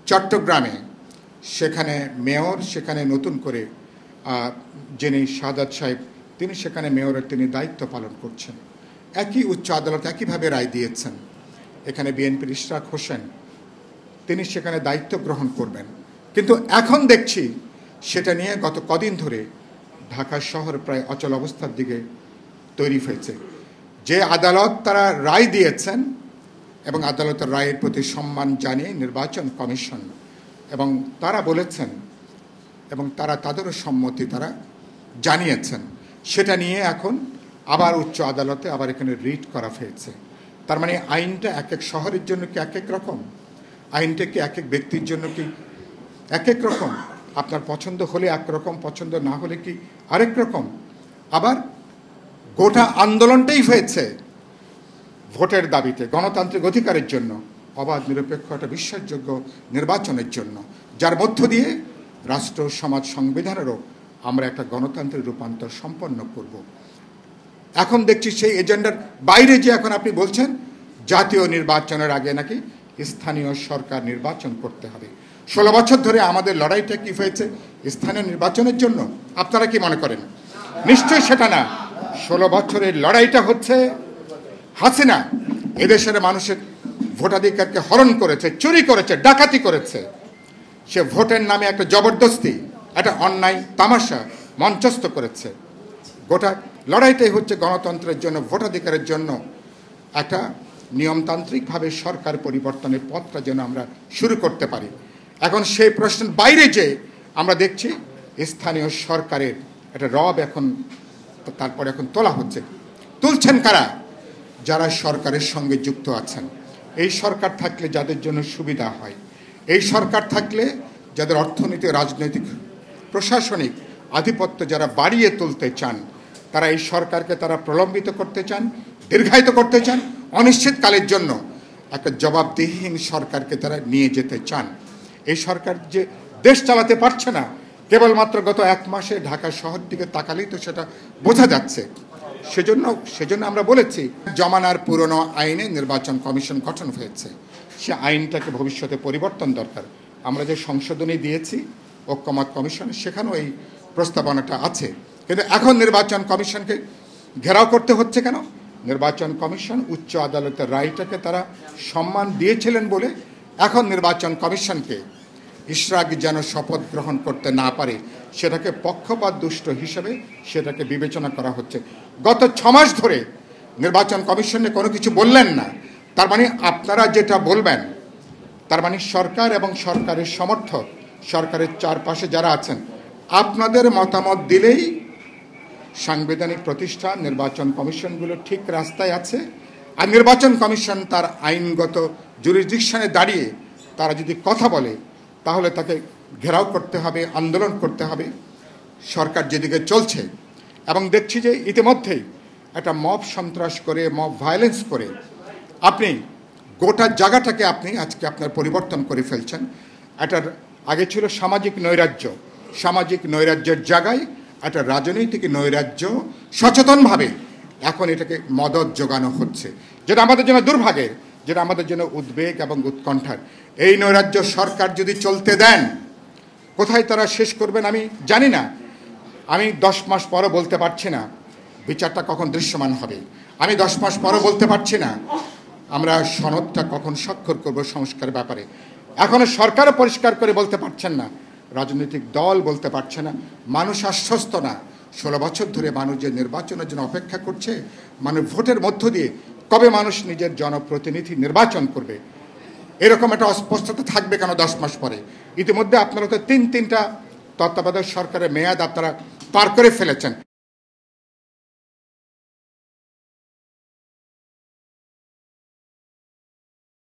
চট্টগ্রামে সেখানে মেয়র সেখানে নতুন করে যিনি শাহাদাত সাহেব তিনি সেখানে মেয়রের তিনি দায়িত্ব পালন করছেন। একই উচ্চ আদালত একইভাবে রায় দিয়েছেন। এখানে বিএনপির ইশরাক হোসেন তিনি সেখানে দায়িত্ব গ্রহণ করবেন। কিন্তু এখন দেখছি সেটা নিয়ে গত কদিন ধরে ঢাকা শহর প্রায় অচল অবস্থার দিকে তৈরি হয়েছে। যে আদালত তারা রায় দিয়েছেন এবং আদালতের রায়ের প্রতি সম্মান জানিয়ে নির্বাচন কমিশন এবং তারা বলেছেন এবং তারা তাদেরও সম্মতি তারা জানিয়েছেন, সেটা নিয়ে এখন আবার উচ্চ আদালতে আবার এখানে রিট করা হয়েছে। তার মানে আইনটা এক এক শহরের জন্য কি এক এক রকম, আইনটা কি এক এক ব্যক্তির জন্য কি এক এক রকম, আপনার পছন্দ হলে একরকম, পছন্দ না হলে কি আরেক রকম। আবার গোটা আন্দোলনটাই হয়েছে ভোটের দাবিতে, গণতান্ত্রিক অধিকারের জন্য, অবাধ নিরপেক্ষ একটা বিশ্বাসযোগ্য নির্বাচনের জন্য, যার মধ্য দিয়ে রাষ্ট্র সমাজ সংবিধানেরও আমরা একটা গণতান্ত্রিক রূপান্তর সম্পন্ন করব। এখন দেখছি সেই এজেন্ডার বাইরে যে এখন আপনি বলছেন জাতীয় নির্বাচনের আগে নাকি স্থানীয় সরকার নির্বাচন করতে হবে। 16 বছর ধরে আমাদের লড়াইটা কি হয়েছে স্থানীয় নির্বাচনের জন্য, আপনারা কি মনে করেন? নিশ্চয়ই সেটা না। 16 বছরের লড়াইটা হচ্ছে হাসিনা এদেশের মানুষের ভোটাধিকারকে হরণ করেছে, চুরি করেছে, ডাকাতি করেছে। সে ভোটের নামে একটা জবরদস্তি, একটা অন্যায় তামাশা মঞ্চস্থ করেছে। গোটা লড়াইটাই হচ্ছে গণতন্ত্রের জন্য, ভোটাধিকারের জন্য একটা নিয়মতান্ত্রিকভাবে সরকার পরিবর্তনের পথটা যেন আমরা শুরু করতে পারি। এখন সেই প্রশ্নের বাইরে যে আমরা দেখছি স্থানীয় সরকারের একটা রব এখন তারপরে এখন তোলা হচ্ছে। তুলছেন কারা? যারা সরকারের সঙ্গে যুক্ত আছেন। এই সরকার থাকলে যাদের জন্য সুবিধা হয়, এই সরকার থাকলে যাদের অর্থনীতি, রাজনৈতিক, প্রশাসনিক আধিপত্য যারা বাড়িয়ে তুলতে চান, তারা এই সরকারকে তারা প্রলম্বিত করতে চান, দীর্ঘায়িত করতে চান, অনিশ্চিতকালের জন্য একটা জবাবদিহিহীন সরকারকে তারা নিয়ে যেতে চান। এই সরকার যে দেশ চালাতে পারছে না, কেবলমাত্র গত 1 মাসে ঢাকা শহর দিকে তাকালেই তো সেটা বোঝা যাচ্ছে। সেজন্য আমরা বলেছি জমানার পুরনো আইনে নির্বাচন কমিশন গঠন হয়েছে, সে আইনটাকে ভবিষ্যতে পরিবর্তন দরকার। আমরা যে সংশোধনী দিয়েছি ঐক্যমত কমিশন, সেখানেও এই প্রস্তাবনাটা আছে। কিন্তু এখন নির্বাচন কমিশনকে ঘেরাও করতে হচ্ছে কেন? নির্বাচন কমিশন উচ্চ আদালতের রায়টাকে তারা সম্মান দিয়েছিলেন বলে এখন নির্বাচন কমিশনকে ইশরাক যেন শপথ গ্রহণ করতে না পারে, সেটাকে পক্ষপাত দুষ্ট হিসেবে সেটাকে বিবেচনা করা হচ্ছে। গত 6 মাস ধরে নির্বাচন কমিশনে কোনো কিছু বললেন না। তার মানে আপনারা যেটা বলবেন, তার মানে সরকার এবং সরকারের সমর্থক, সরকারের চারপাশে যারা আছেন, আপনাদের মতামত দিলেই সাংবিধানিক প্রতিষ্ঠান নির্বাচন কমিশনগুলো ঠিক রাস্তায় আছে। আর নির্বাচন কমিশন তার আইনগত জুরিসডিকশনে দাঁড়িয়ে তারা যদি কথা বলে, তাহলে তাকে ঘেরাও করতে হবে, আন্দোলন করতে হবে সরকার যেদিকে চলছে। এবং দেখছি যে ইতিমধ্যেই একটা মব সন্ত্রাস করে, মব ভায়োলেন্স করে আপনি গোটা জায়গাটাকে আপনি আজকে আপনার পরিবর্তন করে ফেলছেন। এটার আগে ছিল সামাজিক নৈরাজ্য, সামাজিক নৈরাজ্যের জায়গায় একটা রাজনৈতিক নৈরাজ্য সচেতনভাবে এখন এটাকে মদত যোগানো হচ্ছে, যেটা আমাদের জন্য দুর্ভাগ্যের, যেটা আমাদের জন্য উদ্বেগ এবং উৎকণ্ঠার। এই নৈরাজ্য সরকার যদি চলতে দেন, কোথায় তারা শেষ করবেন আমি জানি না। আমি 10 মাস পরও বলতে পারছি না বিচারটা কখন দৃশ্যমান হবে। আমি 10 মাস পরও বলতে পারছি না আমরা সনদটা কখন স্বাক্ষর করব সংস্কারের ব্যাপারে। এখনো সরকারও পরিষ্কার করে বলতে পারছেন না, রাজনৈতিক দল বলতে পারছে না, মানুষ আশ্বস্ত না। 16 বছর ধরে মানুষ যে নির্বাচনের জন্য অপেক্ষা করছে, মানে ভোটের মধ্য দিয়ে কবে মানুষ নিজের জনপ্রতিনিধি নির্বাচন করবে, এরকম একটা অস্পষ্টতা থাকবে কেন 10 মাস পরে? ইতিমধ্যে আপনারা তো 3টা তত্ত্বাবধায়ক সরকারের মেয়াদ আপনারা পার করে ফেলেছেন।